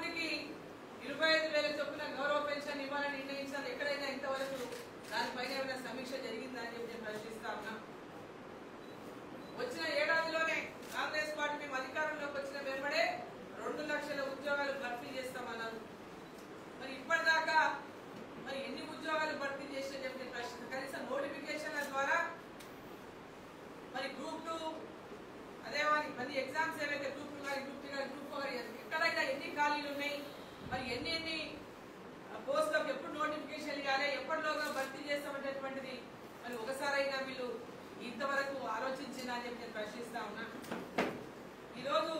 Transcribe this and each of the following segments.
మందికి 25,000 చొప్పున గౌరవ పెన్షన్ ఇవ్వాలని నిర్ణయించారు. ఎక్కడైనా ఇంతవరకు దానిపైన ఏమైనా సమీక్ష జరిగిందా అని చెప్పి నేను ప్రశ్నిస్తా ఉన్నా. వచ్చిన ఏడాదిలోనే కాంగ్రెస్ పార్టీ మేము అధికారంలోకి వచ్చిన వెంబడే 2 లక్షల ఉద్యోగాలు భర్తీ చేస్తామన్నారు. మరి ఇప్పటిదాకా మరి ఎన్ని ఉద్యోగాలు భర్తీ చేసిన చెప్పి ప్రశ్న. కనీసం నోటిఫికేషన్ల ద్వారా మరి గ్రూప్ 2 అదే మరి ఎగ్జామ్స్ ఏవైతే గ్రూప్ 2 కానీ గ్రూప్ 3 కానీ గ్రూప్ 4 కానీ ఎక్కడైనా ఎన్ని ఖాళీలు ఉన్నాయి, మరి ఎన్ని పోస్టులకు ఎప్పుడు నోటిఫికేషన్ ఇవ్వాలి, ఎప్పటిలోగా భర్తీ చేస్తామనేటువంటిది మరి ఒకసారైనా వీళ్ళు ఇంతవరకు ఆలోచించిందా అని చెప్పి నేను ప్రశ్నిస్తా ఉన్నా. ఈరోజు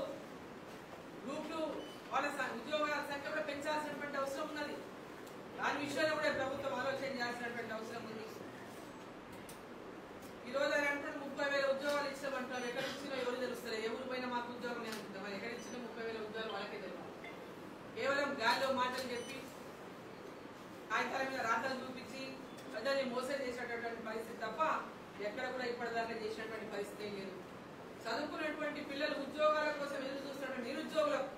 గ్రూప్ 2 వాళ్ళ ఉద్యోగాల సంఖ్య కూడా పెంచాల్సినటువంటి అవసరం ఉన్నది. దాని విషయంలో కూడా ప్రభుత్వం ఆలోచన చేయాల్సినటువంటి అవసరం ఉంది. ఈరోజు ఆయన అంటున్నాడు 30,000 ఉద్యోగాలు ఇచ్చామంటారు. ఎక్కడ ఇచ్చినా ఎవరు తెలుస్తారు, ఎవరు పైన మాకు ఉద్యోగం అనుకుంటాం. మరి ఎక్కడ ఇచ్చినా 30,000 ఉద్యోగాలు వాళ్ళకే తెలియదు. కేవలం గాల్లో మాటలు చెప్పి కాగితాల మీద రాతలు చూపించి ప్రజల్ని మోసం చేసేటటువంటి పరిస్థితి తప్ప ఎక్కడ కూడా ఇప్పటిదాకా చేసినటువంటి పరిస్థితి లేదు. చదువుకున్నటువంటి పిల్లలు ఉద్యోగాల కోసం ఎదురు చూస్తున్నటువంటి నిరుద్యోగులకు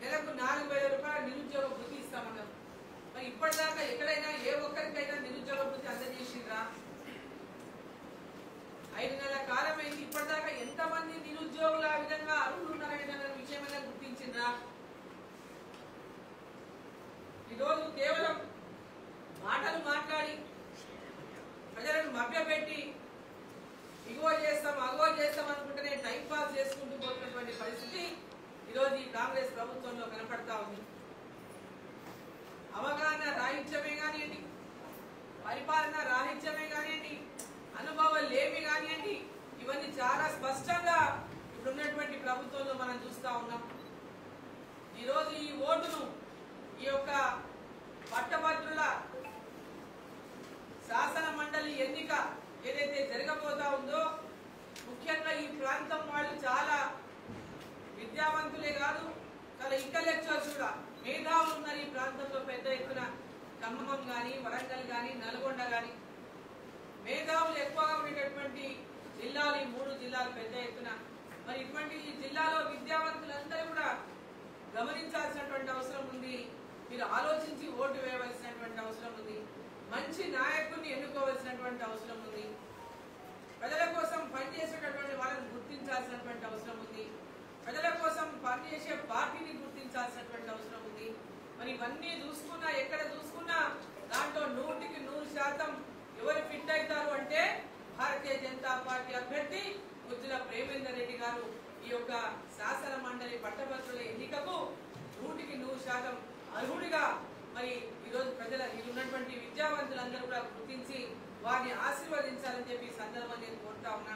నెలకు 4,000 రూపాయల నిరుద్యోగ వృత్తి ఇస్తామన్నారు. మరి ఇప్పటిదాకా ఎక్కడైనా ఏ ఒక్కరికైనా నిరుద్యోగ వృత్తి అందజేసిండ్రా? 5 నెలల కాలం అయింది. ఇప్పటిదాకా ఎంతమంది నిరుద్యోగులు ఆ విధంగా అర్హులు ఉన్నారనే విషయమైనా గుర్తించిండ్రా? ఈరోజు కేవలం మాటలు మాట్లాడి ప్రజలను మభ్యపెట్టి ఇగో చేస్తాం అగో చేస్తాం అనుకుంటేనే టైం పాస్ చేసుకుంటూ పోతున్నటువంటి పరిస్థితి ఈరోజు ఈ కాంగ్రెస్ ప్రభుత్వంలో కనపడతా ఉంది. అవగాహన రాహిత్యమే కానివ్వండి, పరిపాలన రాహిత్యమే కానివ్వండి, అనుభవం లేమి కానివ్వండి, ఇవన్నీ చాలా స్పష్టంగా ఇప్పుడున్నటువంటి ప్రభుత్వంలో మనం చూస్తా ఉన్నాం. ఈరోజు ఈ ఓటును ఈ యొక్క పట్టభద్రుల శాసన మండలి ఎన్నిక ఏదైతే జరగబోతా ఉందో, ముఖ్యంగా ఈ ప్రాంతం వాళ్ళు చాలా విద్యావంతులే కాదు, చాలా ఇంటలెక్చువల్స్ కూడా మేధావులు ఉన్నారు ఈ ప్రాంతంలో. పెద్ద ఎత్తున ఖమ్మం కానీ, వరంగల్ కానీ, నల్గొండ కానీ మేధావులు ఎక్కువగా ఉండేటటువంటి జిల్లాలు ఈ 3 జిల్లాలు పెద్ద ఎత్తున. మరి ఇటువంటి ఈ జిల్లాలో విద్యావంతులందరూ కూడా గమనించాల్సినటువంటి అవసరం ఉంది. మీరు ఆలోచించి ఓటు వేయవలసినటువంటి అవసరం ఉంది. మంచి నాయకుడిని ఎన్నుకోవాల్సినటువంటి అవసరం ఉంది. ప్రజల కోసం పనిచేసేటటువంటి వాళ్ళని గుర్తించాల్సినటువంటి అవసరం ఉంది. ప్రజల కోసం పనిచేసే పార్టీని గుర్తించాల్సినటువంటి అవసరం ఉంది. మరి ఇవన్నీ చూసుకున్నా ఎక్కడ చూసుకున్నా దాంట్లో 100కి 100% ఎవరు ఫిట్ అవుతారు అంటే భారతీయ జనతా పార్టీ అభ్యర్థి ముద్దుల ప్రేమేందర్ రెడ్డి గారు ఈ యొక్క శాసన మండలి పట్టభద్రుల ఎన్నికకు 100కి 100% అర్హుడిగా మరి ఈరోజు ప్రజల ఉన్నటువంటి విద్యావంతులందరూ కూడా గుర్తించి వారిని ఆశీర్వదించాలని చెప్పి ఈ సందర్భంగా నేను కోరుతా ఉన్నా.